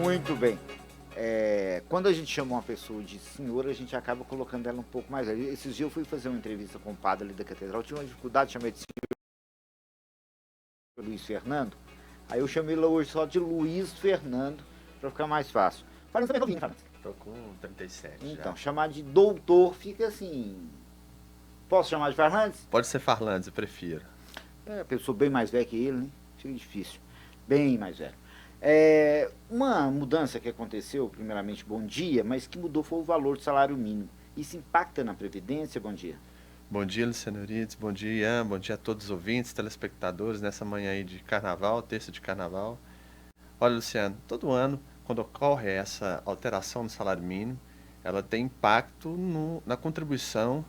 Muito bem. Quando a gente chama uma pessoa de senhor, a gente acaba colocando ela um pouco mais velha. Esses dias eu fui fazer uma entrevista com o padre ali da catedral, tinha uma dificuldade de chamar de senhor Luiz Fernando. Aí eu chamei ele hoje só de Luiz Fernando, para ficar mais fácil. Fala também novinho, fala. Tô com 37 Então, já. chamar de doutor fica assim. Posso chamar de Fernandes? Pode ser Farlandes, eu prefiro. Pessoa bem mais velha que ele, né? Fica difícil. Bem mais velho. Uma mudança que aconteceu, primeiramente, bom dia, mas que mudou foi o valor do salário mínimo. Isso impacta na Previdência, bom dia? Bom dia, Luciano Eurides. Bom dia, Ian. Bom dia a todos os ouvintes, telespectadores, nessa manhã aí de carnaval, terça de carnaval. Olha, Luciano, todo ano, quando ocorre essa alteração no salário mínimo, ela tem impacto na contribuição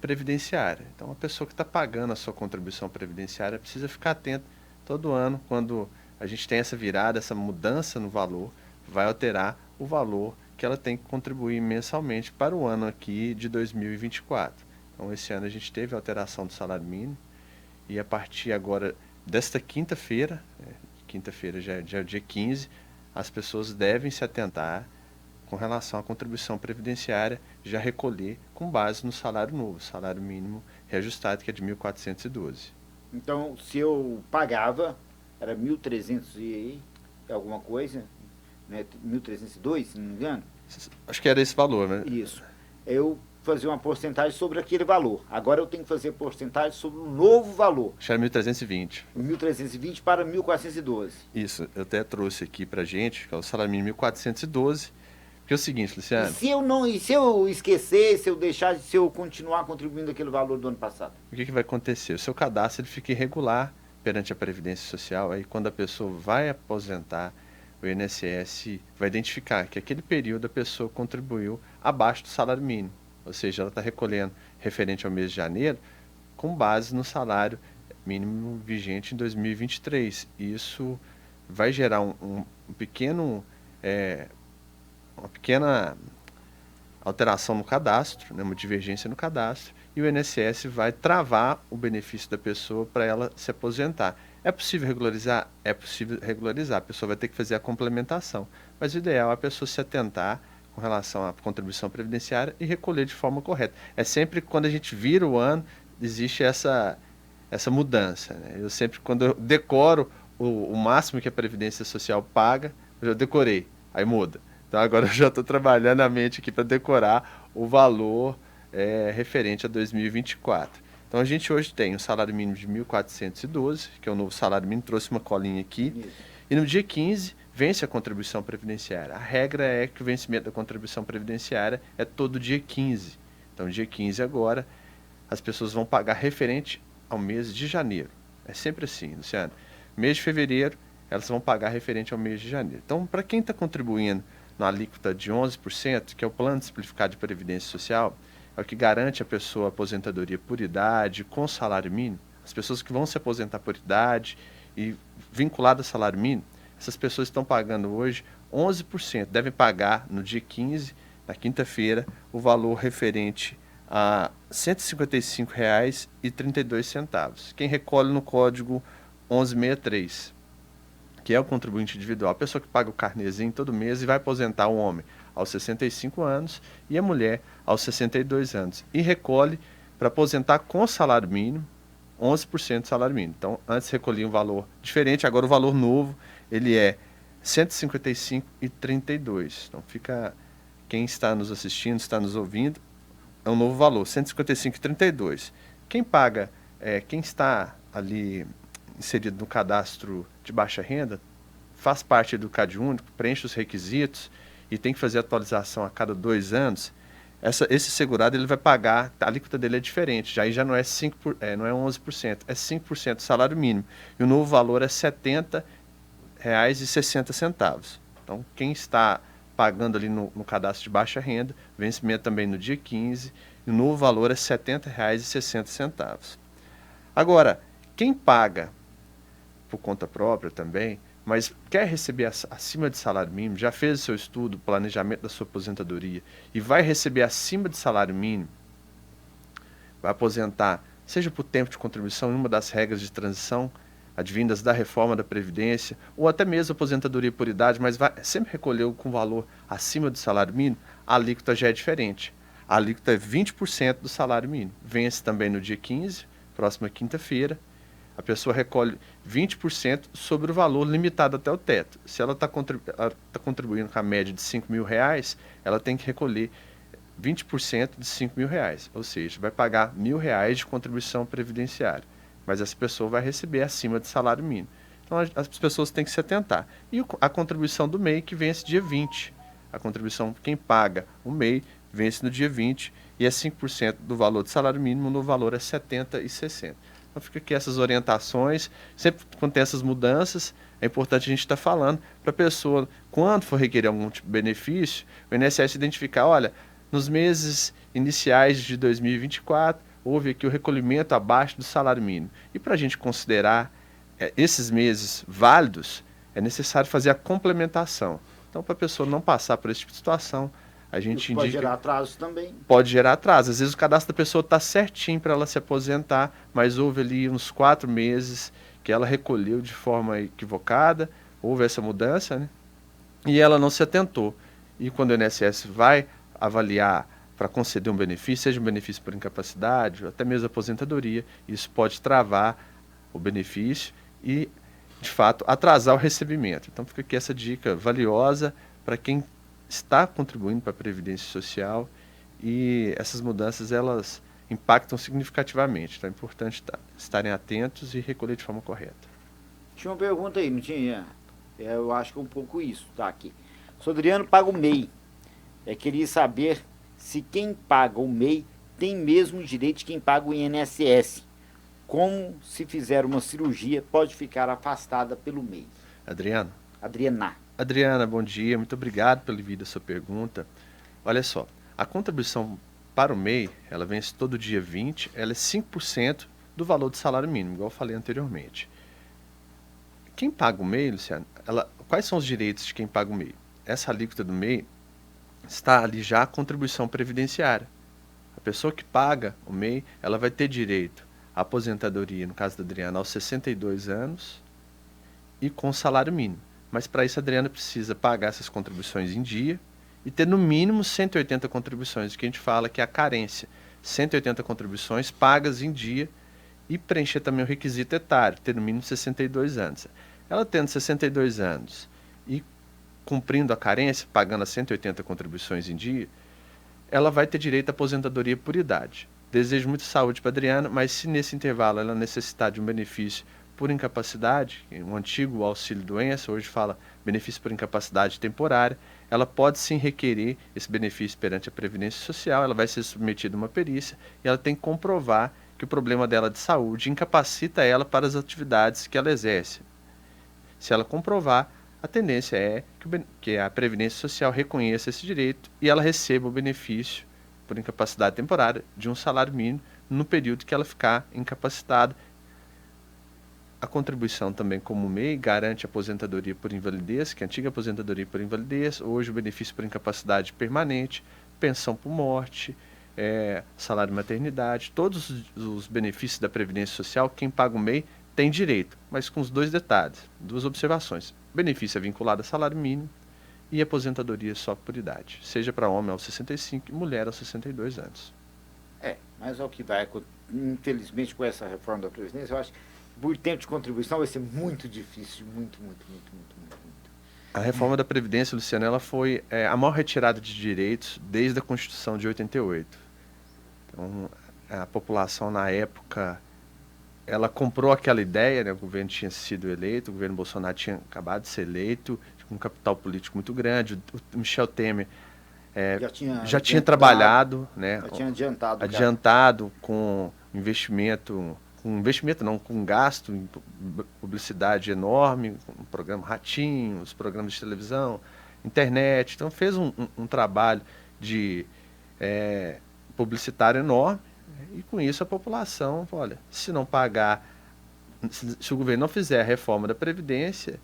previdenciária. Então, a pessoa que está pagando a sua contribuição previdenciária precisa ficar atenta todo ano, quando a gente tem essa virada, essa mudança no valor, vai alterar o valor que ela tem que contribuir mensalmente para o ano aqui de 2024. Então, esse ano a gente teve a alteração do salário mínimo e a partir agora desta quinta-feira, quinta-feira já é o dia 15, as pessoas devem se atentar com relação à contribuição previdenciária, já recolher com base no salário novo, salário mínimo reajustado, que é de 1.412. Então, se eu pagava, era 1.300 e alguma coisa, né? 1.302, se não me engano. Acho que era esse valor, né? Isso. Eu fazia uma porcentagem sobre aquele valor. Agora eu tenho que fazer porcentagem sobre um novo valor. Acho que era 1.320. 1.320 para 1.412. Isso, eu até trouxe aqui pra gente, que é o salário mínimo 1.412. Porque é o seguinte, Luciano, E se eu esquecer, se eu continuar contribuindo aquele valor do ano passado? o que vai acontecer? O seu cadastro ele fica irregular perante a Previdência Social, aí quando a pessoa vai aposentar, o INSS vai identificar que aquele período a pessoa contribuiu abaixo do salário mínimo, ou seja, ela está recolhendo referente ao mês de janeiro com base no salário mínimo vigente em 2023. Isso vai gerar um pequeno, uma pequena alteração no cadastro, né, uma divergência no cadastro, e o INSS vai travar o benefício da pessoa para ela se aposentar. É possível regularizar? É possível regularizar. A pessoa vai ter que fazer a complementação. Mas o ideal é a pessoa se atentar com relação à contribuição previdenciária e recolher de forma correta. É sempre quando a gente vira o ano, existe essa mudança. Né? Eu sempre, quando eu decoro o máximo que a Previdência Social paga, eu já decorei, aí muda. Então agora eu já estou trabalhando a mente aqui para decorar o valor referente a 2024. Então a gente hoje tem um salário mínimo de 1.412, que é o novo salário mínimo, trouxe uma colinha aqui. Isso. E no dia 15 vence a contribuição previdenciária. A regra é que o vencimento da contribuição previdenciária é todo dia 15. Então dia 15 agora, as pessoas vão pagar referente ao mês de janeiro. É sempre assim, Luciano. Mês de fevereiro, elas vão pagar referente ao mês de janeiro. Então, para quem está contribuindo na alíquota de 11%, que é o Plano Simplificado de Previdência Social, é o que garante a pessoa a aposentadoria por idade, com salário mínimo. As pessoas que vão se aposentar por idade e vinculadas ao salário mínimo, essas pessoas estão pagando hoje 11%. Devem pagar no dia 15, na quinta-feira, o valor referente a R$ 155,32. Quem recolhe no código 1163, que é o contribuinte individual, a pessoa que paga o carnezinho todo mês e vai aposentar o homem aos 65 anos e a mulher aos 62 anos. E recolhe para aposentar com salário mínimo, 11% do salário mínimo. Então, antes recolhia um valor diferente, agora o valor novo, ele é R$ 155,32. Então, fica, quem está nos assistindo, está nos ouvindo, é um novo valor, R$ 155,32. Quem paga, quem está ali inserido no cadastro de baixa renda, faz parte do CadÚnico, preenche os requisitos e tem que fazer atualização a cada 2 anos, esse segurado ele vai pagar, a alíquota dele é diferente, aí já não é, não é 11%, é 5% do salário mínimo. E o novo valor é R$ 70,60. Então, quem está pagando ali no cadastro de baixa renda, vencimento também no dia 15, e o novo valor é R$ 70,60. Agora, quem paga por conta própria também, mas quer receber acima de salário mínimo, já fez o seu estudo, planejamento da sua aposentadoria e vai receber acima de salário mínimo, vai aposentar, seja por tempo de contribuição, em uma das regras de transição, advindas da reforma da Previdência, ou até mesmo aposentadoria por idade, mas sempre recolheu com valor acima do salário mínimo, a alíquota já é diferente. A alíquota é 20% do salário mínimo. Vence também no dia 15, próxima quinta-feira. A pessoa recolhe 20% sobre o valor limitado até o teto. Se ela está contribuindo com a média de R$ 5.000, ela tem que recolher 20% de R$ 5.000, ou seja, vai pagar R$ 1.000 de contribuição previdenciária, mas essa pessoa vai receber acima do salário mínimo. Então as pessoas têm que se atentar. E a contribuição do MEI, que vence dia 20. A contribuição, quem paga o MEI, vence no dia 20 e é 5% do valor do salário mínimo, no valor é 70 e 60. Então fica aqui essas orientações, sempre quando tem essas mudanças, é importante a gente estar falando para a pessoa, quando for requerer algum tipo de benefício, o INSS identificar, olha, nos meses iniciais de 2024, houve aqui o recolhimento abaixo do salário mínimo. E para a gente considerar esses meses válidos, é necessário fazer a complementação. Então, para a pessoa não passar por esse tipo de situação, a gente indica... Pode gerar atraso também. Pode gerar atraso. Às vezes o cadastro da pessoa está certinho para ela se aposentar, mas houve ali uns 4 meses que ela recolheu de forma equivocada, houve essa mudança, né? E ela não se atentou. E quando o INSS vai avaliar para conceder um benefício, seja um benefício por incapacidade, ou até mesmo aposentadoria, isso pode travar o benefício e, de fato, atrasar o recebimento. Então fica aqui essa dica valiosa para quem está contribuindo para a Previdência Social, e essas mudanças elas impactam significativamente. Então é importante estarem atentos e recolher de forma correta. Tinha uma pergunta aí, não tinha? Eu acho que é um pouco isso, tá aqui. Sou Adriano, paga o MEI. Queria saber se quem paga o MEI tem mesmo direito de quem paga o INSS. Como, se fizer uma cirurgia, pode ficar afastada pelo MEI? Adriana, bom dia, muito obrigado pelo envio da sua pergunta. Olha só, a contribuição para o MEI, ela vence todo dia 20, ela é 5% do valor do salário mínimo, igual eu falei anteriormente. Quem paga o MEI, Luciano, quais são os direitos de quem paga o MEI? Essa alíquota do MEI está ali já a contribuição previdenciária. A pessoa que paga o MEI, ela vai ter direito à aposentadoria, no caso da Adriana, aos 62 anos e com salário mínimo. Mas para isso a Adriana precisa pagar essas contribuições em dia e ter no mínimo 180 contribuições, que a gente fala que é a carência. 180 contribuições pagas em dia e preencher também o requisito etário, ter no mínimo 62 anos. Ela tendo 62 anos e cumprindo a carência, pagando as 180 contribuições em dia, ela vai ter direito à aposentadoria por idade. Desejo muita saúde para a Adriana, mas se nesse intervalo ela necessitar de um benefício por incapacidade, um antigo auxílio-doença, hoje fala benefício por incapacidade temporária, ela pode sim requerer esse benefício perante a Previdência Social, ela vai ser submetida a uma perícia e ela tem que comprovar que o problema dela de saúde incapacita ela para as atividades que ela exerce. Se ela comprovar, a tendência é que a Previdência Social reconheça esse direito e ela receba o benefício por incapacidade temporária de um salário mínimo no período que ela ficar incapacitada. A contribuição também como MEI garante a aposentadoria por invalidez, que é a antiga aposentadoria por invalidez, hoje o benefício por incapacidade permanente, pensão por morte, salário de maternidade, todos os benefícios da Previdência Social, quem paga o MEI tem direito, mas com os dois detalhes, duas observações. O benefício é vinculado a salário mínimo e aposentadoria só por idade, seja para homem aos 65 e mulher aos 62 anos. Mas é o que vai, infelizmente, com essa reforma da Previdência, eu acho que por tempo de contribuição vai ser muito difícil, muito. A reforma da Previdência, Luciano, ela foi a maior retirada de direitos desde a Constituição de 88. Então, a população na época, ela comprou aquela ideia, né? O governo tinha sido eleito, o governo Bolsonaro tinha acabado de ser eleito, com um capital político muito grande, o Michel Temer já tinha trabalhado, né? Já tinha adiantado com investimento não, com gasto em publicidade enorme, com o programa Ratinho, os programas de televisão, internet. Então fez um trabalho de publicitário enorme, e com isso a população, olha, se não pagar, se o governo não fizer a reforma da Previdência,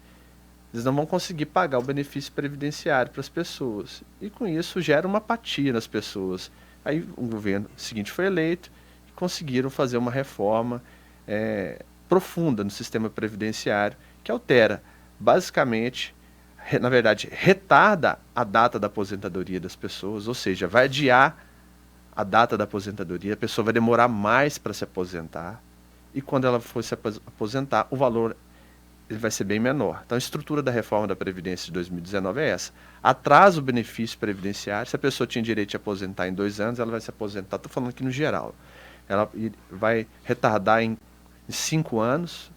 eles não vão conseguir pagar o benefício previdenciário para as pessoas. E com isso gera uma apatia nas pessoas. Aí o governo seguinte foi eleito, conseguiram fazer uma reforma profunda no sistema previdenciário que altera, basicamente, na verdade, retarda a data da aposentadoria das pessoas, ou seja, vai adiar a data da aposentadoria, a pessoa vai demorar mais para se aposentar, e quando ela for se aposentar, o valor ele vai ser bem menor. Então, a estrutura da reforma da Previdência de 2019 é essa. Atrasa o benefício previdenciário. Se a pessoa tinha direito de aposentar em 2 anos, ela vai se aposentar, estou falando aqui no geral. Ela vai retardar em 5 anos,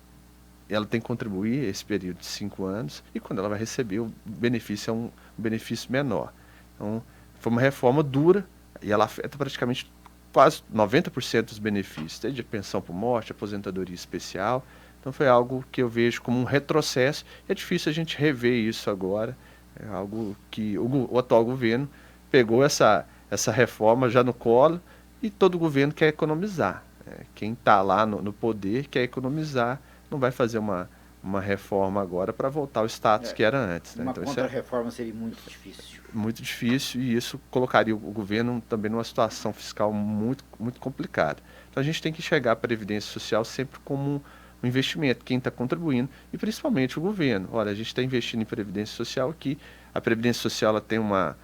ela tem que contribuir esse período de 5 anos, e quando ela vai receber, o benefício é um benefício menor. Então, foi uma reforma dura, e ela afeta praticamente quase 90% dos benefícios, desde a pensão por morte, aposentadoria especial. Então foi algo que eu vejo como um retrocesso. É difícil a gente rever isso agora. É algo que o atual governo pegou essa reforma já no colo, e todo governo quer economizar. Quem está lá no poder quer economizar, não vai fazer uma reforma agora para voltar ao status que era antes. Né? Uma Então, contra-reforma seria muito difícil. Muito difícil, e isso colocaria o governo também numa situação fiscal muito, muito complicada. Então a gente tem que enxergar a Previdência Social sempre como um investimento, quem está contribuindo, e principalmente o governo. Olha, a gente está investindo em Previdência Social aqui, a Previdência Social ela tem uma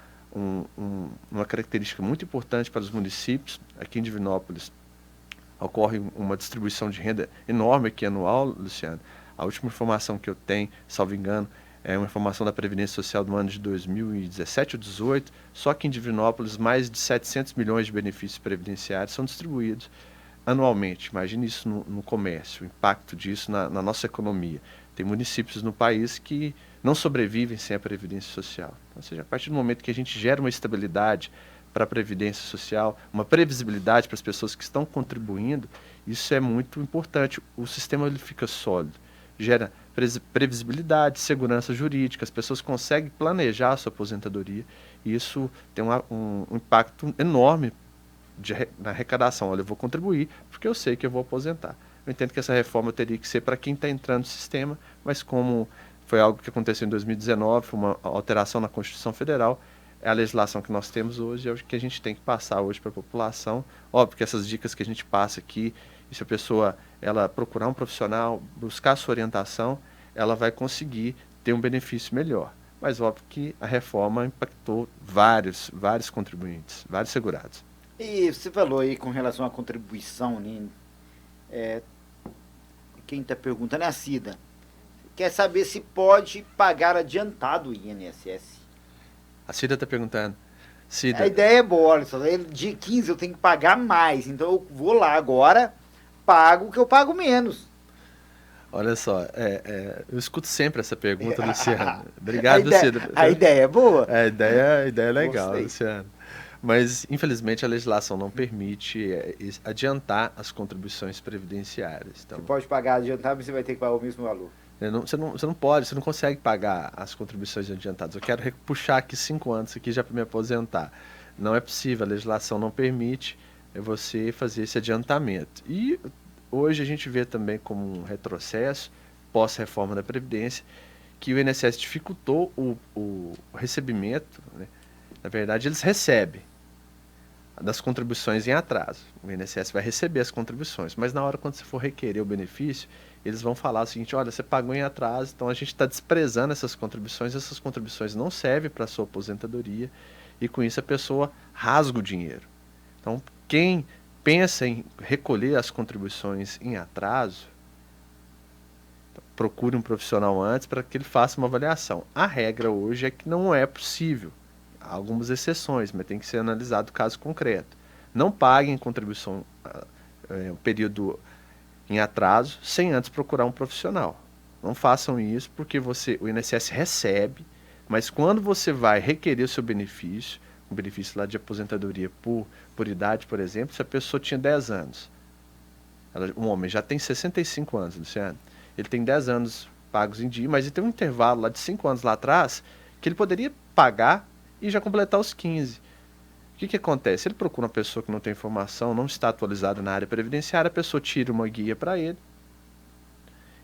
característica muito importante para os municípios. Aqui em Divinópolis ocorre uma distribuição de renda enorme aqui anual, Luciano. A última informação que eu tenho, salvo engano, é uma informação da Previdência Social do ano de 2017 ou 2018, só que em Divinópolis mais de 700 milhões de benefícios previdenciários são distribuídos anualmente. Imagine isso no comércio, o impacto disso na nossa economia. Tem municípios no país que não sobrevivem sem a Previdência Social. Ou seja, a partir do momento que a gente gera uma estabilidade para a Previdência Social, uma previsibilidade para as pessoas que estão contribuindo, isso é muito importante. O sistema ele fica sólido, gera previsibilidade, segurança jurídica, as pessoas conseguem planejar a sua aposentadoria, e isso tem um impacto enorme na arrecadação. Olha, eu vou contribuir porque eu sei que eu vou aposentar. Eu entendo que essa reforma teria que ser para quem está entrando no sistema, mas como foi algo que aconteceu em 2019, foi uma alteração na Constituição Federal, é a legislação que nós temos hoje, é o que a gente tem que passar hoje para a população. Óbvio que essas dicas que a gente passa aqui, e se a pessoa ela procurar um profissional, buscar a sua orientação, ela vai conseguir ter um benefício melhor. Mas óbvio que a reforma impactou vários contribuintes, vários segurados. E você falou aí com relação à contribuição, né? Quem está perguntando é a Cida. Quer saber se pode pagar adiantado o INSS. A Cida está perguntando. Cida, a ideia é boa, olha só, dia 15 eu tenho que pagar mais, então eu vou lá agora, pago o que eu pago menos. Olha só, eu escuto sempre essa pergunta, Luciano. Obrigado, Cida. A ideia é boa. A ideia é legal, Gostei. Luciano. Mas, infelizmente, a legislação não permite adiantar as contribuições previdenciárias. Então, você pode pagar adiantado, mas você vai ter que pagar o mesmo valor. Você não pode, você não consegue pagar as contribuições adiantadas. Eu quero puxar aqui 5 anos aqui já para me aposentar. Não é possível, a legislação não permite você fazer esse adiantamento. E hoje a gente vê também como um retrocesso, pós-reforma da Previdência, que o INSS dificultou o recebimento, né? Na verdade, eles recebem das contribuições em atraso. O INSS vai receber as contribuições, mas na hora quando você for requerer o benefício, eles vão falar o seguinte: olha, você pagou em atraso, então a gente está desprezando essas contribuições não servem para a sua aposentadoria, e com isso a pessoa rasga o dinheiro. Então, quem pensa em recolher as contribuições em atraso, procure um profissional antes para que ele faça uma avaliação. A regra hoje é que não é possível. Há algumas exceções, mas tem que ser analisado o caso concreto. Não paguem contribuição um período em atraso sem antes procurar um profissional. Não façam isso porque o INSS recebe, mas quando você vai requerer o seu benefício, um benefício lá de aposentadoria por idade, por exemplo, se a pessoa tinha 10 anos, um homem já tem 65 anos, Luciano, ele tem 10 anos pagos em dia, mas ele tem um intervalo lá de 5 anos lá atrás que ele poderia pagar e já completar os 15. O que acontece? Ele procura uma pessoa que não tem informação, não está atualizada na área previdenciária, a pessoa tira uma guia para ele,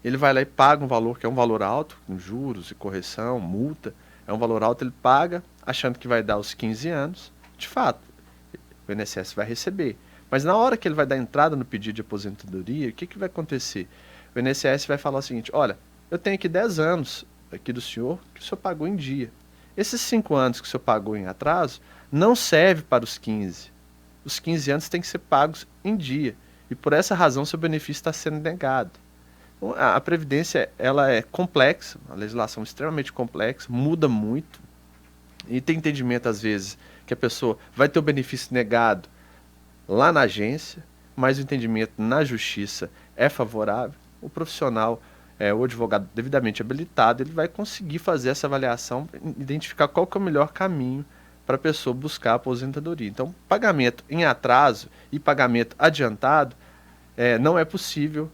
ele vai lá e paga um valor que é um valor alto, com juros e correção, multa, é um valor alto, ele paga, achando que vai dar os 15 anos, de fato, o INSS vai receber. Mas na hora que ele vai dar entrada no pedido de aposentadoria, o que vai acontecer? O o INSS vai falar o seguinte: olha, eu tenho aqui 10 anos aqui do senhor que o senhor pagou em dia. Esses 5 anos que o senhor pagou em atraso não serve para os 15. Os 15 anos têm que ser pagos em dia. E por essa razão seu benefício está sendo negado. Então, a Previdência ela é complexa, a legislação é extremamente complexa, muda muito. E tem entendimento, às vezes, que a pessoa vai ter o benefício negado lá na agência, mas o entendimento na justiça é favorável. O profissional, o advogado devidamente habilitado, ele vai conseguir fazer essa avaliação, identificar qual que é o melhor caminho para a pessoa buscar a aposentadoria. Então, pagamento em atraso e pagamento adiantado, não é possível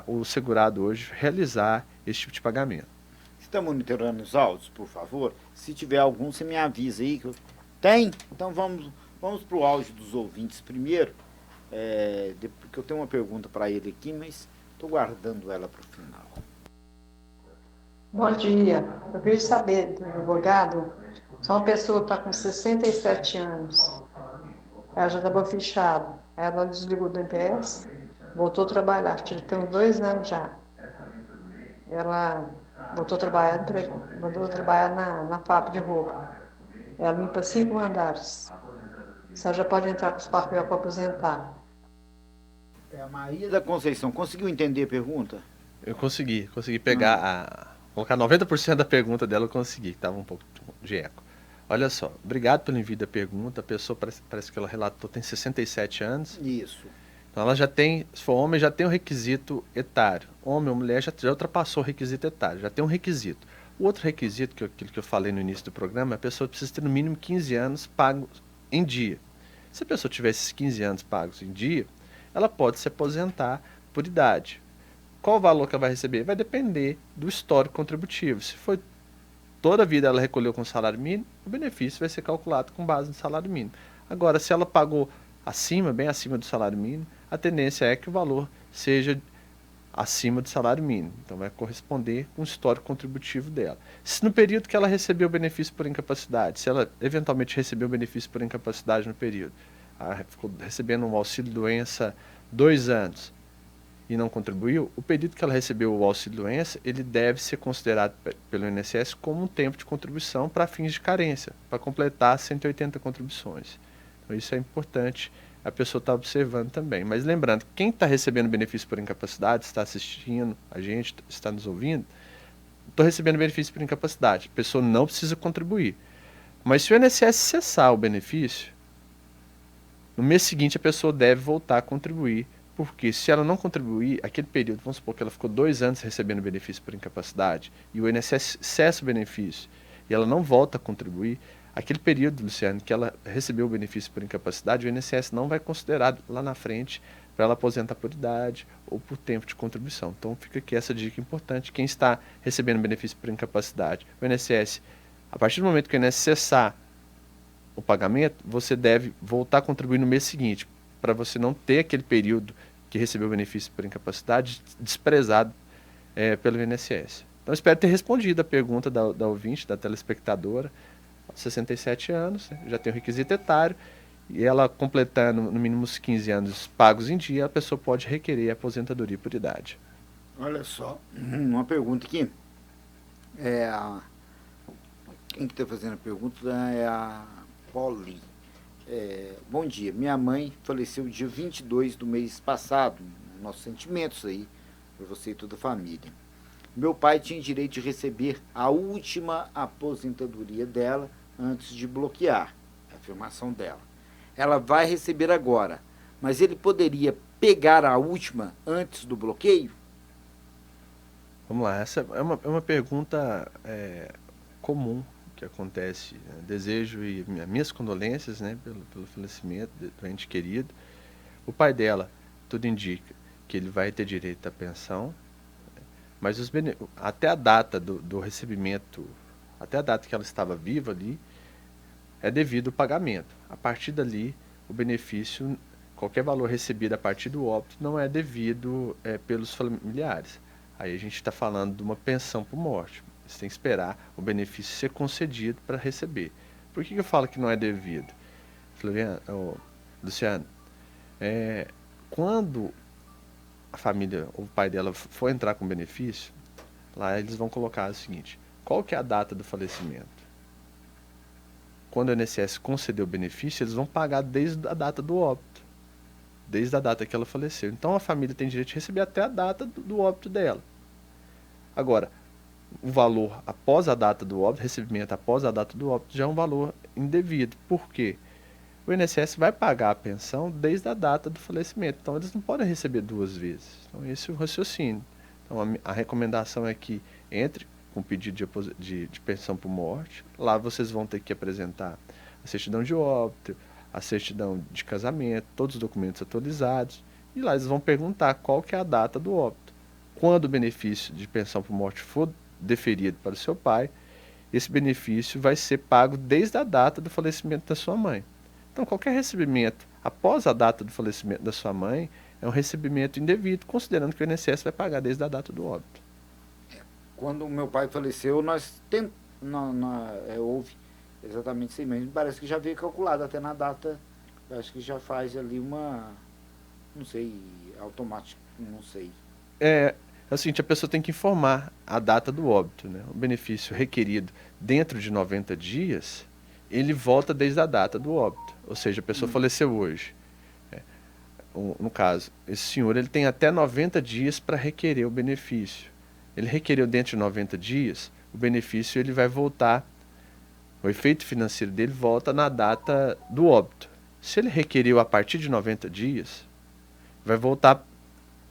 o segurado hoje realizar esse tipo de pagamento. Está monitorando os áudios, por favor? Se tiver algum, você me avisa aí. Tem? Então vamos para o áudio dos ouvintes primeiro. Porque eu tenho uma pergunta para ele aqui, mas estou guardando ela para o final. Bom dia. Eu queria saber do advogado, se uma pessoa está com 67 anos, ela já estava fechada, ela desligou do MPS, voltou a trabalhar, já tem uns 2 anos já. Ela voltou a trabalhar na fábrica de roupa. Ela limpa 5 andares. Você já pode entrar com os papéis para aposentar. É a Maria da Conceição. Conseguiu entender a pergunta? Eu consegui pegar colocar 90% da pergunta dela, eu consegui, que estava um pouco de eco. Olha só, obrigado pelo envio da pergunta. A pessoa, parece que ela relatou, tem 67 anos. Isso. Então ela já tem, se for homem, já tem o requisito etário. Homem ou mulher já ultrapassou o requisito etário, já tem um requisito. O outro requisito, aquilo que eu falei no início do programa, a pessoa precisa ter no mínimo 15 anos pagos em dia. Se a pessoa tiver esses 15 anos pagos em dia, ela pode se aposentar por idade. Qual o valor que ela vai receber? Vai depender do histórico contributivo. Se foi toda a vida ela recolheu com salário mínimo, o benefício vai ser calculado com base no salário mínimo. Agora, se ela pagou bem acima do salário mínimo, a tendência é que o valor seja acima do salário mínimo. Então vai corresponder com o histórico contributivo dela. Se no período que ela recebeu o benefício por incapacidade, se ela eventualmente recebeu o benefício por incapacidade no período, ficou recebendo um auxílio-doença 2 anos e não contribuiu, o período que ela recebeu o auxílio-doença, ele deve ser considerado pelo INSS como um tempo de contribuição para fins de carência, para completar 180 contribuições. Então isso é importante a pessoa estar observando também. Mas lembrando, quem está recebendo benefício por incapacidade, está assistindo a gente, está nos ouvindo, estou recebendo benefício por incapacidade, a pessoa não precisa contribuir. Mas se o INSS cessar o benefício, no mês seguinte a pessoa deve voltar a contribuir, porque se ela não contribuir, aquele período, vamos supor que ela ficou 2 anos recebendo benefício por incapacidade, e o INSS cessa o benefício, e ela não volta a contribuir, aquele período, Luciano, que ela recebeu o benefício por incapacidade, o INSS não vai considerar lá na frente para ela aposentar por idade ou por tempo de contribuição. Então fica aqui essa dica importante. Quem está recebendo benefício por incapacidade, o INSS, a partir do momento que o INSS cessar o pagamento, você deve voltar a contribuir no mês seguinte, para você não ter aquele período que recebeu o benefício por incapacidade desprezado pelo INSS. Então espero ter respondido a pergunta da ouvinte, da telespectadora. 67 anos, já tem o requisito etário, e ela completando no mínimo os 15 anos pagos em dia, a pessoa pode requerer a aposentadoria por idade. Olha só, uma pergunta aqui. Quem que está fazendo a pergunta é a Polly. Bom dia, minha mãe faleceu dia 22 do mês passado. Nossos sentimentos aí para você e toda a família. Meu pai tinha direito de receber a última aposentadoria dela antes de bloquear a afirmação dela. Ela vai receber agora, mas ele poderia pegar a última antes do bloqueio? Vamos lá, essa é uma pergunta comum que acontece. Desejo e minhas condolências, né, pelo falecimento do ente querido. O pai dela, tudo indica que ele vai ter direito à pensão, mas até a data do recebimento, até a data que ela estava viva ali, é devido ao pagamento. A partir dali, o benefício, qualquer valor recebido a partir do óbito, não é devido pelos familiares. Aí a gente está falando de uma pensão por morte. Você tem que esperar o benefício ser concedido para receber. Por que eu falo que não é devido? Luciano, quando a família, o pai dela for entrar com benefício, lá eles vão colocar o seguinte: qual que é a data do falecimento? Quando o INSS concedeu o benefício, eles vão pagar desde a data do óbito, desde a data que ela faleceu. Então a família tem direito de receber até a data do óbito dela. Agora, o valor após a data do óbito, recebimento após a data do óbito, já é um valor indevido. Por quê? O INSS vai pagar a pensão desde a data do falecimento. Então, eles não podem receber duas vezes. Então, esse é o raciocínio. Então, a recomendação é que entre com pedido de pensão por morte. Lá vocês vão ter que apresentar a certidão de óbito, a certidão de casamento, todos os documentos atualizados. E lá eles vão perguntar qual que é a data do óbito. Quando o benefício de pensão por morte for deferido para o seu pai, esse benefício vai ser pago desde a data do falecimento da sua mãe. Então, qualquer recebimento após a data do falecimento da sua mãe é um recebimento indevido, considerando que o INSS vai pagar desde a data do óbito. Quando o meu pai faleceu, houve exatamente isso aí mesmo. Parece que já veio calculado até na data. Acho que já faz ali uma, não sei, automático, não sei. É o seguinte, a pessoa tem que informar a data do óbito, né? O benefício requerido dentro de 90 dias, ele volta desde a data do óbito. Ou seja, a pessoa faleceu hoje. No caso, esse senhor ele tem até 90 dias para requerer o benefício. Ele requereu dentro de 90 dias, o benefício ele vai voltar, o efeito financeiro dele volta na data do óbito. Se ele requeriu a partir de 90 dias, vai voltar,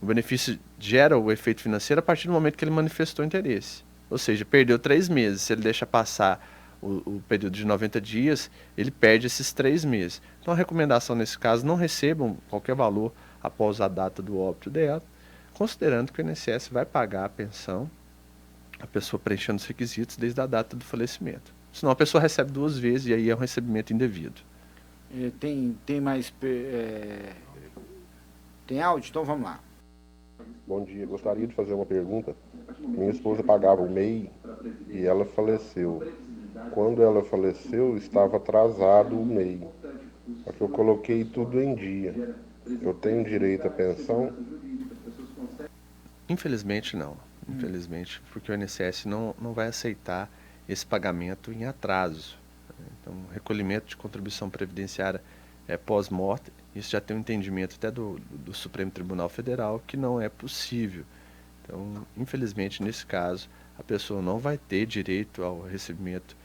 o benefício gera o efeito financeiro a partir do momento que ele manifestou interesse. Ou seja, perdeu 3 meses. Se ele deixa passar o período de 90 dias, ele perde esses 3 meses. Então a recomendação nesse caso, não recebam qualquer valor após a data do óbito dela, considerando que o INSS vai pagar a pensão, a pessoa preenchendo os requisitos desde a data do falecimento. Senão a pessoa recebe 2 vezes e aí é um recebimento indevido. Tem mais... tem áudio? Então vamos lá. Bom dia, gostaria de fazer uma pergunta. Minha esposa pagava o MEI e ela faleceu. Quando ela faleceu, estava atrasado o MEI. Só que eu coloquei tudo em dia. Eu tenho direito à pensão? Infelizmente não. Infelizmente, porque o INSS não vai aceitar esse pagamento em atraso. Então, recolhimento de contribuição previdenciária pós-morte, isso já tem um entendimento até do Supremo Tribunal Federal que não é possível. Então, infelizmente, nesse caso, a pessoa não vai ter direito ao recebimento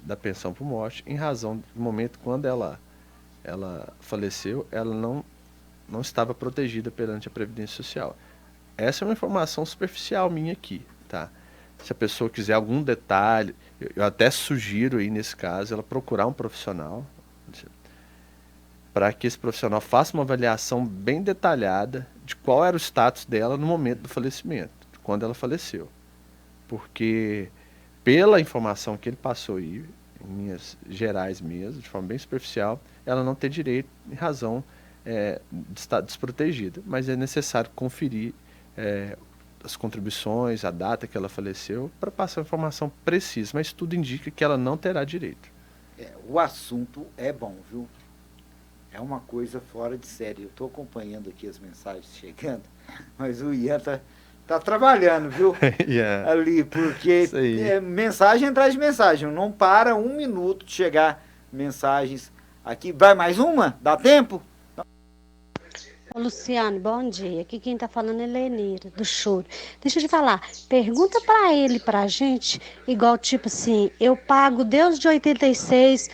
da pensão por morte, em razão do momento quando ela faleceu, ela não estava protegida perante a Previdência Social. Essa é uma informação superficial minha aqui, tá? Se a pessoa quiser algum detalhe, eu até sugiro aí nesse caso ela procurar um profissional para que esse profissional faça uma avaliação bem detalhada de qual era o status dela no momento do falecimento, quando ela faleceu. Porque pela informação que ele passou aí, em linhas gerais mesmo, de forma bem superficial, ela não tem direito em razão de estar desprotegida, mas é necessário conferir as contribuições, a data que ela faleceu, para passar a informação precisa, mas tudo indica que ela não terá direito. O assunto é bom, viu? É uma coisa fora de série. Eu estou acompanhando aqui as mensagens chegando, mas o Ian tá trabalhando, viu? Yeah. Ali, porque mensagem atrás de mensagem. Não para um minuto de chegar mensagens aqui. Vai mais uma? Dá tempo? Ô, Luciano, bom dia. Aqui quem tá falando é Lenira, do Choro. Deixa eu te falar, pergunta pra ele, pra gente, igual tipo assim, eu pago desde 86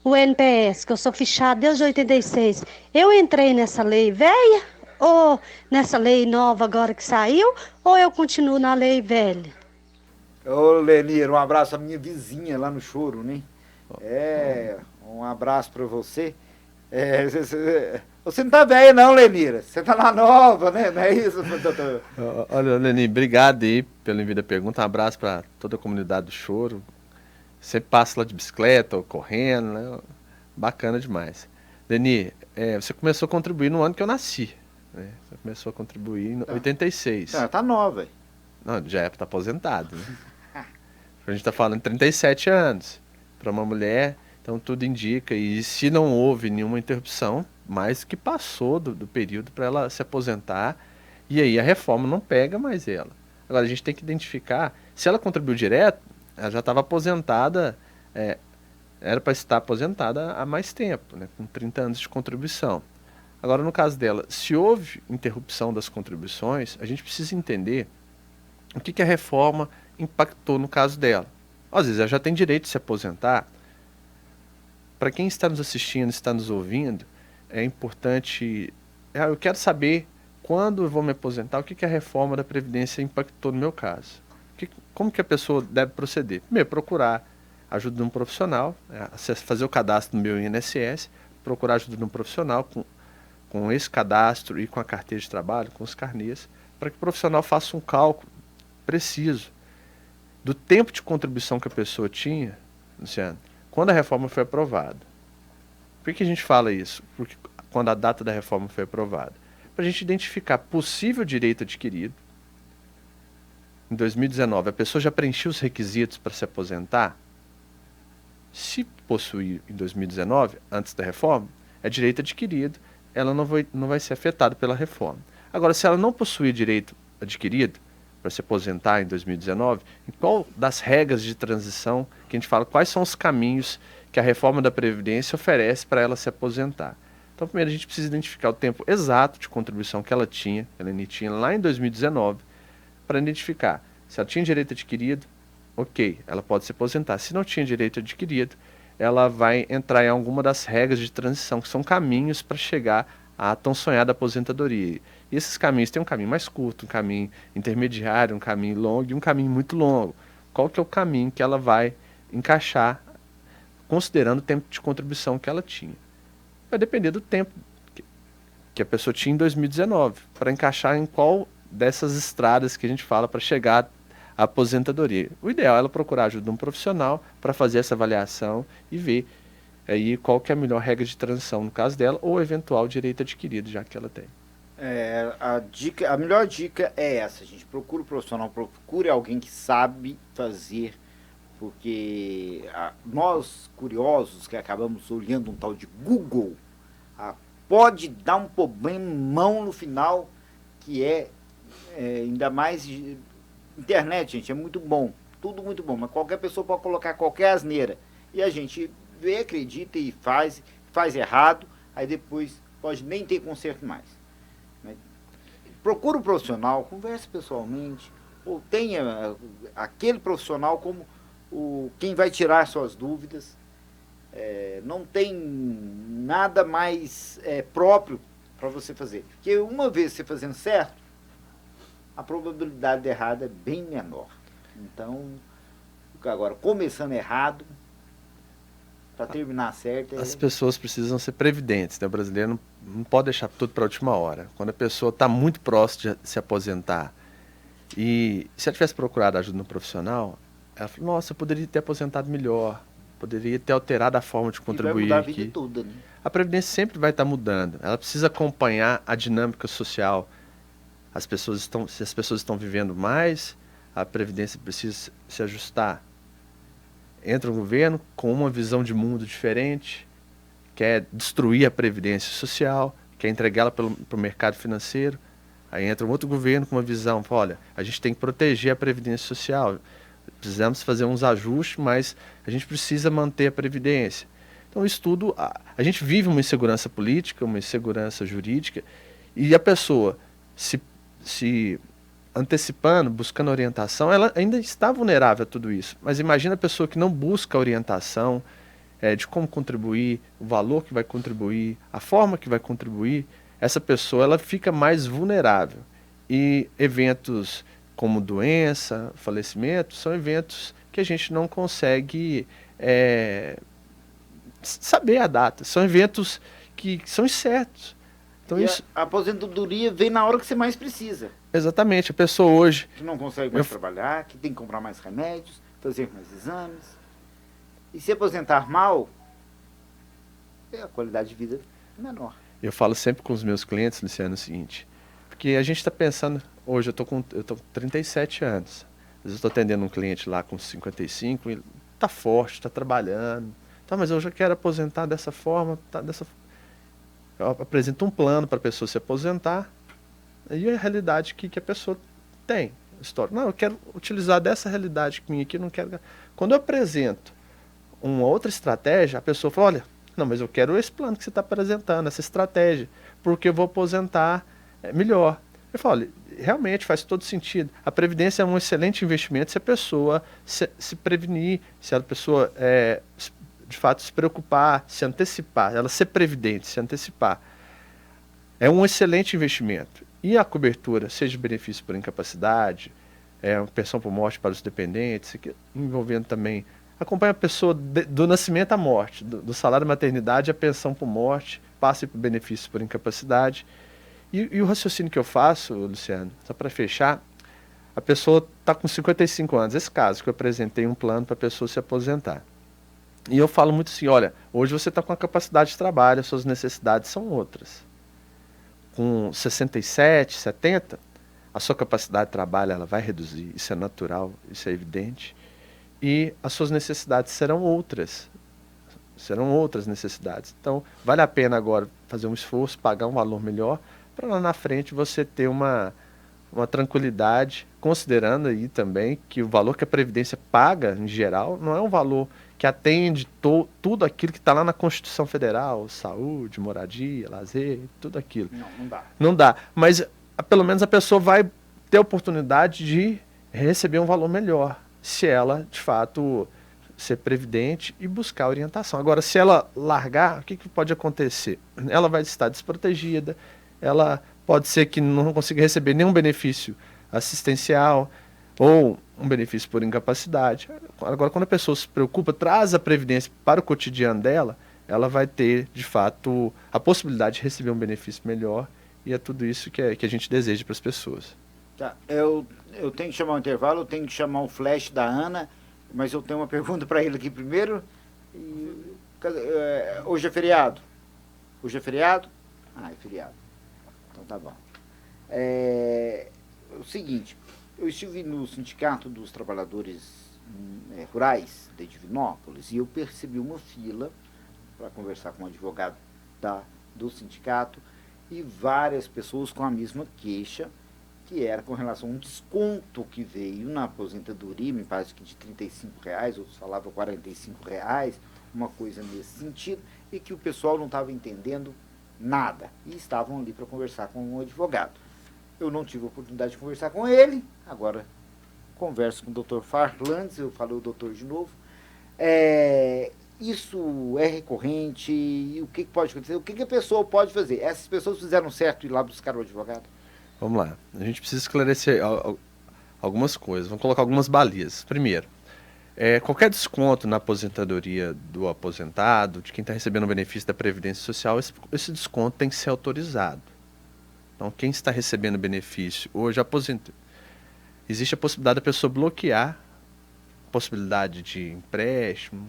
o NPS, que eu sou fichada desde 86. Eu entrei nessa lei velha ou nessa lei nova agora que saiu, ou eu continuo na lei velha? Ô, Lenira, um abraço à minha vizinha lá no Choro, né? Um abraço pra você. Você não tá velha não, Lenira. Você tá na nova, né? Não é isso? Olha, Leni, obrigado aí pelo envio da pergunta. Um abraço para toda a comunidade do Choro. Você passa lá de bicicleta ou correndo, né? Bacana demais. Leni, você começou a contribuir no ano que eu nasci, né? Você começou a contribuir em 86. Tá nova. Não, já é para estar aposentado, né? A gente tá falando de 37 anos. Para uma mulher, então tudo indica. E se não houve nenhuma interrupção mais que passou do período para ela se aposentar, e aí a reforma não pega mais ela. Agora, a gente tem que identificar, se ela contribuiu direto, ela já estava aposentada, era para estar aposentada há mais tempo, né, com 30 anos de contribuição. Agora, no caso dela, se houve interrupção das contribuições, a gente precisa entender o que a reforma impactou no caso dela. Às vezes, ela já tem direito de se aposentar. Para quem está nos assistindo, está nos ouvindo, é importante... eu quero saber quando eu vou me aposentar, o que a reforma da Previdência impactou no meu caso. Como que a pessoa deve proceder? Primeiro, procurar ajuda de um profissional, fazer o cadastro no meu INSS, procurar ajuda de um profissional com esse cadastro e com a carteira de trabalho, com os carnês, para que o profissional faça um cálculo preciso do tempo de contribuição que a pessoa tinha, Luciano, quando a reforma foi aprovada. Por que a gente fala isso? Porque quando a data da reforma foi aprovada? Para a gente identificar possível direito adquirido. Em 2019, a pessoa já preencheu os requisitos para se aposentar? Se possuir em 2019, antes da reforma, é direito adquirido, ela não vai ser afetada pela reforma. Agora, se ela não possuir direito adquirido para se aposentar em 2019, em qual das regras de transição que a gente fala, quais são os caminhos que a reforma da Previdência oferece para ela se aposentar? Então, primeiro a gente precisa identificar o tempo exato de contribuição que ela tinha lá em 2019, para identificar se ela tinha direito adquirido, ok, ela pode se aposentar. Se não tinha direito adquirido, ela vai entrar em alguma das regras de transição, que são caminhos para chegar à tão sonhada aposentadoria. E esses caminhos tem um caminho mais curto, um caminho intermediário, um caminho longo e um caminho muito longo. Qual que é o caminho que ela vai encaixar, considerando o tempo de contribuição que ela tinha? Vai depender do tempo que a pessoa tinha em 2019, para encaixar em qual dessas estradas que a gente fala para chegar à aposentadoria. O ideal é ela procurar ajuda de um profissional para fazer essa avaliação e ver aí qual que é a melhor regra de transição no caso dela ou eventual direito adquirido, já que ela tem. A melhor dica é essa, gente. Procure um profissional, procure alguém que sabe fazer, porque nós, curiosos, que acabamos olhando um tal de Google, pode dar um problemão no final, que ainda mais internet, gente, é muito bom, tudo muito bom, mas qualquer pessoa pode colocar qualquer asneira, e a gente vê, acredita e faz errado, aí depois pode nem ter conserto mais. Procura um profissional, converse pessoalmente, ou tenha aquele profissional como quem vai tirar suas dúvidas. Não tem nada mais próprio para você fazer. Porque uma vez você fazendo certo, a probabilidade de errado é bem menor. Então, agora, começando errado, para terminar certo... As pessoas precisam ser previdentes, né? O brasileiro não pode deixar tudo para a última hora. Quando a pessoa está muito próxima de se aposentar, e se ela tivesse procurado ajuda no profissional, ela falou, nossa, eu poderia ter aposentado melhor, poderia ter alterado a forma de contribuir. E vai mudar a vida toda, né? A Previdência sempre vai estar mudando. Ela precisa acompanhar a dinâmica social. Se as pessoas estão vivendo mais, a Previdência precisa se ajustar. Entra um governo com uma visão de mundo diferente, quer destruir a Previdência Social, quer entregá-la para o mercado financeiro. Aí entra um outro governo com uma visão, olha, a gente tem que proteger a Previdência Social, precisamos fazer uns ajustes, mas a gente precisa manter a Previdência. Então isso tudo, a gente vive uma insegurança política, uma insegurança jurídica, e a pessoa se antecipando, buscando orientação, ela ainda está vulnerável a tudo isso. Mas imagina a pessoa que não busca orientação de como contribuir, o valor que vai contribuir, a forma que vai contribuir, essa pessoa ela fica mais vulnerável. E eventos como doença, falecimento, são eventos que a gente não consegue saber a data. São eventos que são incertos. Então, a aposentadoria vem na hora que você mais precisa. Exatamente. A pessoa hoje... Que não consegue mais trabalhar, que tem que comprar mais remédios, fazer mais exames. E se aposentar mal, a qualidade de vida é menor. Eu falo sempre com os meus clientes, Luciano, o seguinte, porque a gente está pensando, hoje eu tô com 37 anos, às vezes eu estou atendendo um cliente lá com 55, ele está forte, está trabalhando, tá, mas eu já quero aposentar dessa forma, tá, Eu apresento um plano para a pessoa se aposentar e a realidade que a pessoa tem. História. Não, eu quero utilizar dessa realidade minha aqui, eu não quero. Quando eu apresento uma outra estratégia, a pessoa fala, olha, não, mas eu quero esse plano que você está apresentando, essa estratégia, porque eu vou aposentar melhor. Eu falo, olha, realmente faz todo sentido. A previdência é um excelente investimento se a pessoa se prevenir, se a pessoa de fato se preocupar, se antecipar, ela ser previdente, se antecipar. É um excelente investimento. E a cobertura, seja benefício por incapacidade, pensão por morte para os dependentes, envolvendo também, acompanha a pessoa do nascimento à morte, do salário maternidade à pensão por morte, passe por benefício por incapacidade. E o raciocínio que eu faço, Luciano, só para fechar, a pessoa está com 55 anos, esse caso que eu apresentei um plano para a pessoa se aposentar. E eu falo muito assim, olha, hoje você está com a capacidade de trabalho, as suas necessidades são outras. Com 67, 70, a sua capacidade de trabalho ela vai reduzir, isso é natural, isso é evidente. E as suas necessidades serão outras necessidades. Então, vale a pena agora fazer um esforço, pagar um valor melhor, para lá na frente você ter uma tranquilidade, considerando aí também que o valor que a Previdência paga, em geral, não é um valor que atende tudo aquilo que está lá na Constituição Federal, saúde, moradia, lazer, tudo aquilo. Não dá. Não dá, mas pelo menos a pessoa vai ter a oportunidade de receber um valor melhor, se ela, de fato, ser previdente e buscar orientação. Agora, se ela largar, o que pode acontecer? Ela vai estar desprotegida, ela pode ser que não consiga receber nenhum benefício assistencial ou um benefício por incapacidade. Agora, quando a pessoa se preocupa, traz a previdência para o cotidiano dela, ela vai ter, de fato, a possibilidade de receber um benefício melhor, e é tudo isso que a gente deseja para as pessoas. Tá, eu tenho que chamar um intervalo, eu tenho que chamar um flash da Ana, mas eu tenho uma pergunta para ele aqui primeiro. Hoje é feriado? Hoje é feriado? Ah, é feriado. Então tá bom. O seguinte, eu estive no Sindicato dos Trabalhadores Rurais de Divinópolis e eu percebi uma fila para conversar com um advogado do sindicato e várias pessoas com a mesma queixa, que era com relação a um desconto que veio na aposentadoria, me parece que de R$35, outros falavam R$45, uma coisa nesse sentido, e que o pessoal não estava entendendo nada, e estavam ali para conversar com um advogado. Eu não tive a oportunidade de conversar com ele, agora converso com o Dr. Farlandes, eu falei o doutor de novo. Isso é recorrente, e o que pode acontecer? O que a pessoa pode fazer? Essas pessoas fizeram certo ir lá buscar o advogado? Vamos lá, a gente precisa esclarecer algumas coisas, vamos colocar algumas balizas. Primeiro, qualquer desconto na aposentadoria do aposentado, de quem está recebendo o benefício da Previdência Social, esse desconto tem que ser autorizado. Então, quem está recebendo benefício hoje, existe a possibilidade da pessoa bloquear a possibilidade de empréstimo,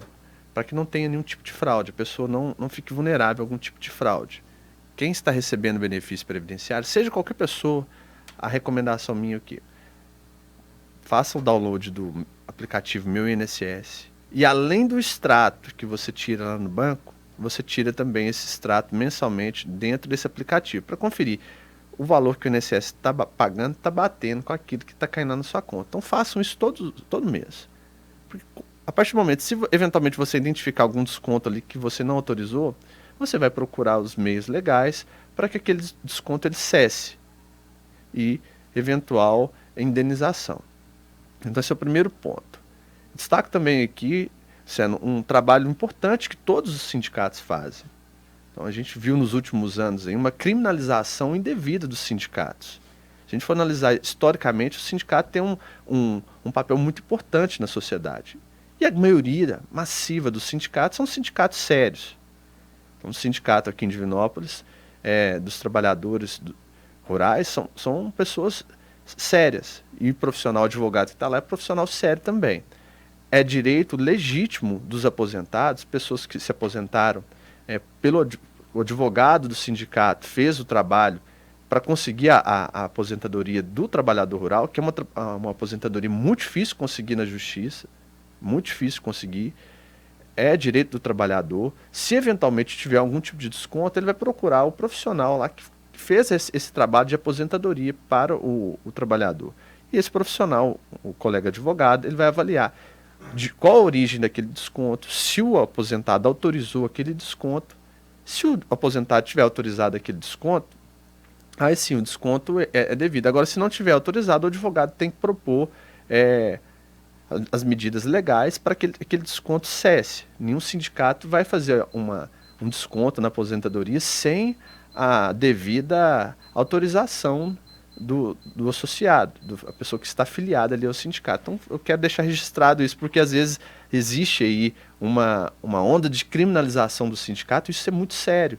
para que não tenha nenhum tipo de fraude, a pessoa não fique vulnerável a algum tipo de fraude. Quem está recebendo benefício previdenciário, seja qualquer pessoa, a recomendação minha aqui, faça o download do aplicativo Meu INSS, e além do extrato que você tira lá no banco, você tira também esse extrato mensalmente dentro desse aplicativo, para conferir o valor que o INSS está pagando, está batendo com aquilo que está caindo na sua conta. Então façam isso todo mês. Porque a partir do momento, se eventualmente você identificar algum desconto ali que você não autorizou, você vai procurar os meios legais para que aquele desconto ele cesse e eventual indenização. Então esse é o primeiro ponto. Destaco também aqui, sendo um trabalho importante que todos os sindicatos fazem. Então a gente viu nos últimos anos aí uma criminalização indevida dos sindicatos. Se a gente for analisar historicamente, o sindicato tem um papel muito importante na sociedade. E a maioria massiva dos sindicatos são sindicatos sérios. Então, o sindicato aqui em Divinópolis, dos trabalhadores rurais, são pessoas sérias. E o profissional advogado que está lá é profissional sério também. É direito legítimo dos aposentados, pessoas que se aposentaram, o advogado do sindicato fez o trabalho para conseguir a aposentadoria do trabalhador rural, que é uma aposentadoria muito difícil conseguir na justiça, muito difícil conseguir. é direito do trabalhador. Se eventualmente tiver algum tipo de desconto, ele vai procurar o profissional lá que fez esse trabalho de aposentadoria para o trabalhador. E esse profissional, o colega advogado, ele vai avaliar de qual a origem daquele desconto, se o aposentado autorizou aquele desconto. Se o aposentado tiver autorizado aquele desconto, aí sim, o desconto é devido. Agora, se não tiver autorizado, o advogado tem que propor as medidas legais para que aquele desconto cesse. Nenhum sindicato vai fazer um desconto na aposentadoria sem a devida autorização do associado, a pessoa que está afiliada ali ao sindicato. Então, eu quero deixar registrado isso, porque às vezes existe aí uma onda de criminalização do sindicato, isso é muito sério.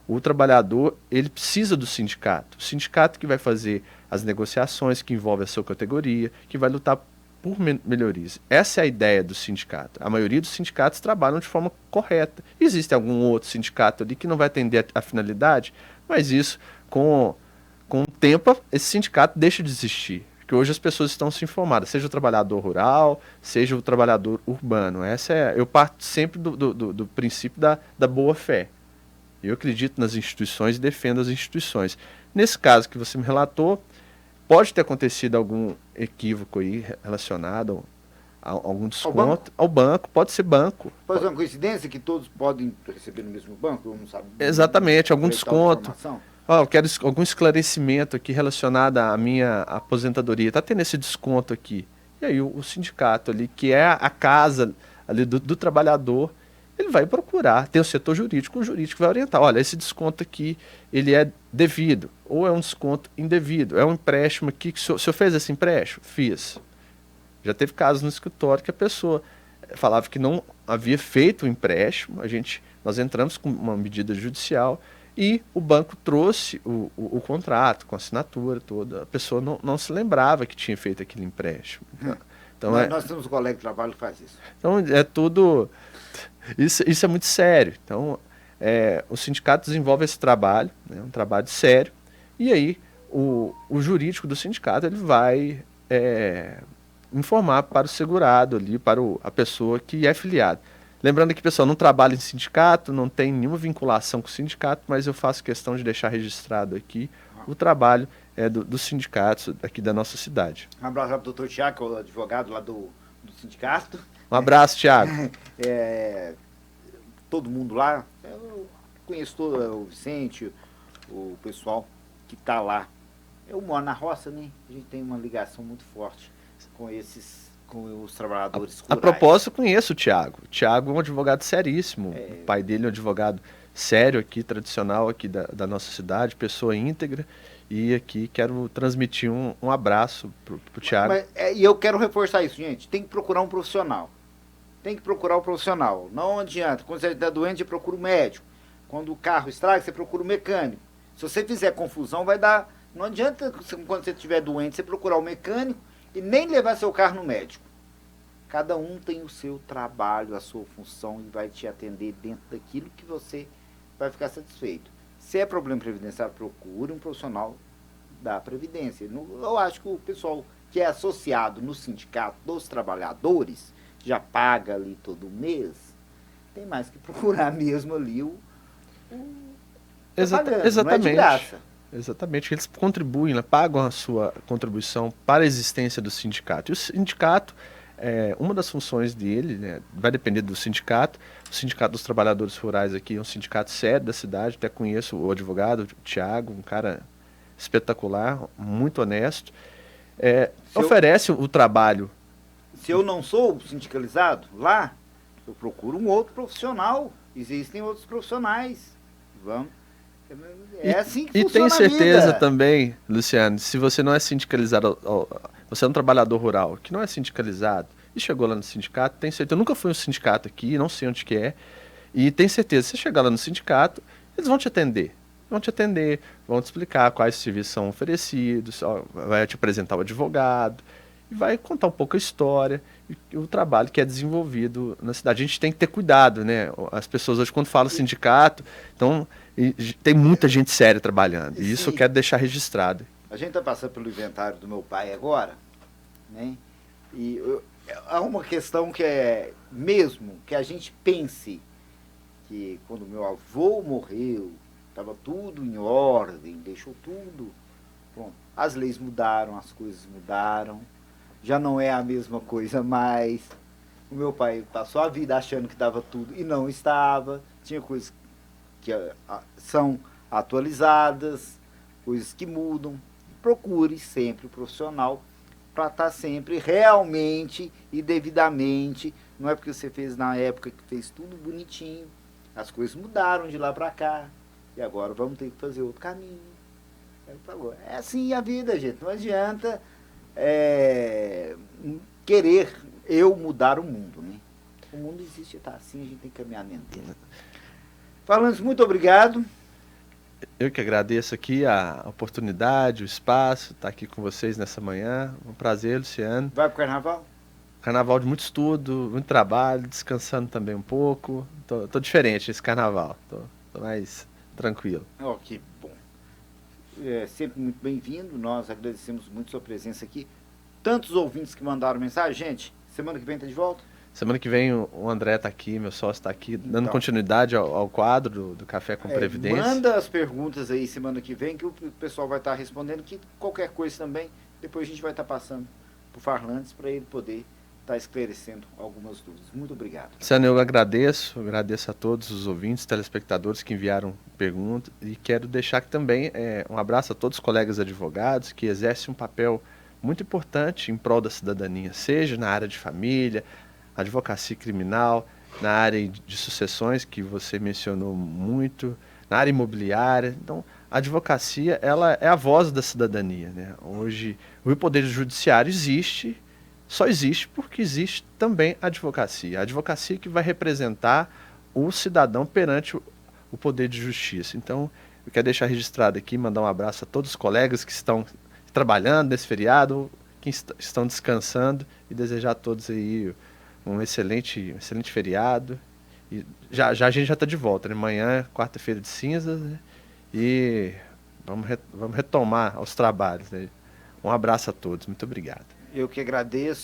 O trabalhador, ele precisa do sindicato. O sindicato que vai fazer as negociações, que envolve a sua categoria, que vai lutar por melhorias. Essa é a ideia do sindicato. A maioria dos sindicatos trabalham de forma correta. Existe algum outro sindicato ali que não vai atender a finalidade, mas isso, com o tempo, esse sindicato deixa de existir. Porque hoje as pessoas estão se informadas, seja o trabalhador rural, seja o trabalhador urbano. Eu parto sempre do princípio da boa-fé. Eu acredito nas instituições e defendo as instituições. Nesse caso que você me relatou, pode ter acontecido algum equívoco aí relacionado a algum desconto. Ao banco, pode ser banco. Pode ser uma coincidência que todos podem receber no mesmo banco? Eu não sabe. Exatamente, algum desconto. Eu quero algum esclarecimento aqui relacionado à minha aposentadoria. Está tendo esse desconto aqui. E aí o sindicato ali, que é a casa ali do trabalhador, ele vai procurar. Tem o setor jurídico, o jurídico vai orientar. Olha, esse desconto aqui, ele é devido, ou é um desconto indevido. É um empréstimo aqui, que o senhor fez esse empréstimo? Fiz. Já teve casos no escritório que a pessoa falava que não havia feito o empréstimo, nós entramos com uma medida judicial e o banco trouxe o contrato com a assinatura toda. A pessoa não se lembrava que tinha feito aquele empréstimo. Então, nós temos um colega de trabalho que faz isso. Então, é tudo... Isso é muito sério. Então, o sindicato desenvolve esse trabalho, né, um trabalho sério, e aí o jurídico do sindicato ele vai informar para o segurado ali, para a pessoa que é filiada. Lembrando que, pessoal, não trabalha em sindicato, não tem nenhuma vinculação com o sindicato, mas eu faço questão de deixar registrado aqui o trabalho dos sindicatos aqui da nossa cidade. Um abraço para o doutor Tiago, que é o advogado lá do sindicato. Um abraço, Tiago. Todo mundo lá, eu conheço todo o Vicente, o pessoal que está lá. Eu moro na roça, né? A gente tem uma ligação muito forte com os trabalhadores rurais. A propósito, eu conheço o Tiago. O Tiago é um advogado seríssimo. O pai dele é um advogado sério aqui, tradicional aqui da nossa cidade, pessoa íntegra. E aqui quero transmitir um abraço pro Tiago. E eu quero reforçar isso, gente. Tem que procurar um profissional. Tem que procurar um profissional. Não adianta. Quando você está doente, você procura um médico. Quando o carro estraga, você procura um mecânico. Se você fizer confusão, vai dar... Não adianta, quando você estiver doente, você procurar um mecânico e nem levar seu carro no médico. Cada um tem o seu trabalho, a sua função e vai te atender dentro daquilo que você vai ficar satisfeito. Se é problema previdenciário, procure um profissional da Previdência. Eu acho que o pessoal que é associado no sindicato dos trabalhadores, já paga ali todo mês, tem mais que procurar mesmo ali Exatamente. Não é de graça. Exatamente, eles contribuem, né, pagam a sua contribuição para a existência do sindicato. E o sindicato, uma das funções dele, né, vai depender do sindicato. O Sindicato dos Trabalhadores Rurais aqui é um sindicato sério da cidade, até conheço o advogado, o Tiago, um cara espetacular, muito honesto. Oferece o trabalho. Se eu não sou sindicalizado lá, eu procuro um outro profissional. Existem outros profissionais. Vamos. Assim que funciona. E tem certeza também, Luciano, se você não é sindicalizado, você é um trabalhador rural que não é sindicalizado e chegou lá no sindicato, tem certeza, eu nunca fui um sindicato aqui, não sei onde que é, e tem certeza, se você chegar lá no sindicato, eles vão te atender, vão te explicar quais serviços são oferecidos, vai te apresentar o advogado, e vai contar um pouco a história e o trabalho que é desenvolvido na cidade. A gente tem que ter cuidado, né? As pessoas hoje, quando falam sindicato, então, tem muita gente séria trabalhando. E isso eu quero deixar registrado. A gente está passando pelo inventário do meu pai agora, né? E há uma questão que é mesmo que a gente pense que quando meu avô morreu, estava tudo em ordem, deixou tudo. Bom, as leis mudaram, as coisas mudaram, já não é a mesma coisa mais. O meu pai passou a vida achando que estava tudo e não estava. Tinha coisas que são atualizadas, coisas que mudam. Procure sempre o profissional para estar sempre realmente e devidamente. Não é porque você fez na época que fez tudo bonitinho. As coisas mudaram de lá para cá. E agora vamos ter que fazer outro caminho. É assim a vida, gente. Não adianta querer eu mudar o mundo, né? O mundo existe, tá assim, a gente tem que caminhar dentro dele. Falando isso, muito obrigado. Eu que agradeço aqui a oportunidade, o espaço, estar aqui com vocês nessa manhã. Um prazer, Luciano. Vai pro carnaval? Carnaval de muito estudo, muito trabalho, descansando também um pouco. Tô diferente esse carnaval, tô mais tranquilo. Ó, que bom. É sempre muito bem-vindo, nós agradecemos muito sua presença aqui. Tantos ouvintes que mandaram mensagem, gente, semana que vem tá de volta? Semana que vem o André tá aqui, meu sócio tá aqui, dando Então, continuidade ao quadro do Café com Previdência. Manda as perguntas aí semana que vem, que o pessoal vai estar respondendo, que qualquer coisa também, depois a gente vai estar passando pro Farlantes para ele poder estar esclarecendo algumas dúvidas. Muito obrigado. Luciano, eu agradeço a todos os ouvintes, telespectadores que enviaram perguntas e quero deixar aqui também um abraço a todos os colegas advogados que exercem um papel muito importante em prol da cidadania, seja na área de família, advocacia criminal, na área de sucessões, que você mencionou muito, na área imobiliária. Então, a advocacia ela é a voz da cidadania, né? Hoje, o Poder Judiciário existe, só existe porque existe também a advocacia. A advocacia que vai representar o cidadão perante o Poder de Justiça. Então, eu quero deixar registrado aqui, mandar um abraço a todos os colegas que estão trabalhando nesse feriado, que estão descansando, e desejar a todos aí um excelente feriado. E já a gente já está de volta, né? Amanhã, quarta-feira de cinzas, né? E vamos retomar os trabalhos, né? Um abraço a todos, muito obrigado. Eu que agradeço.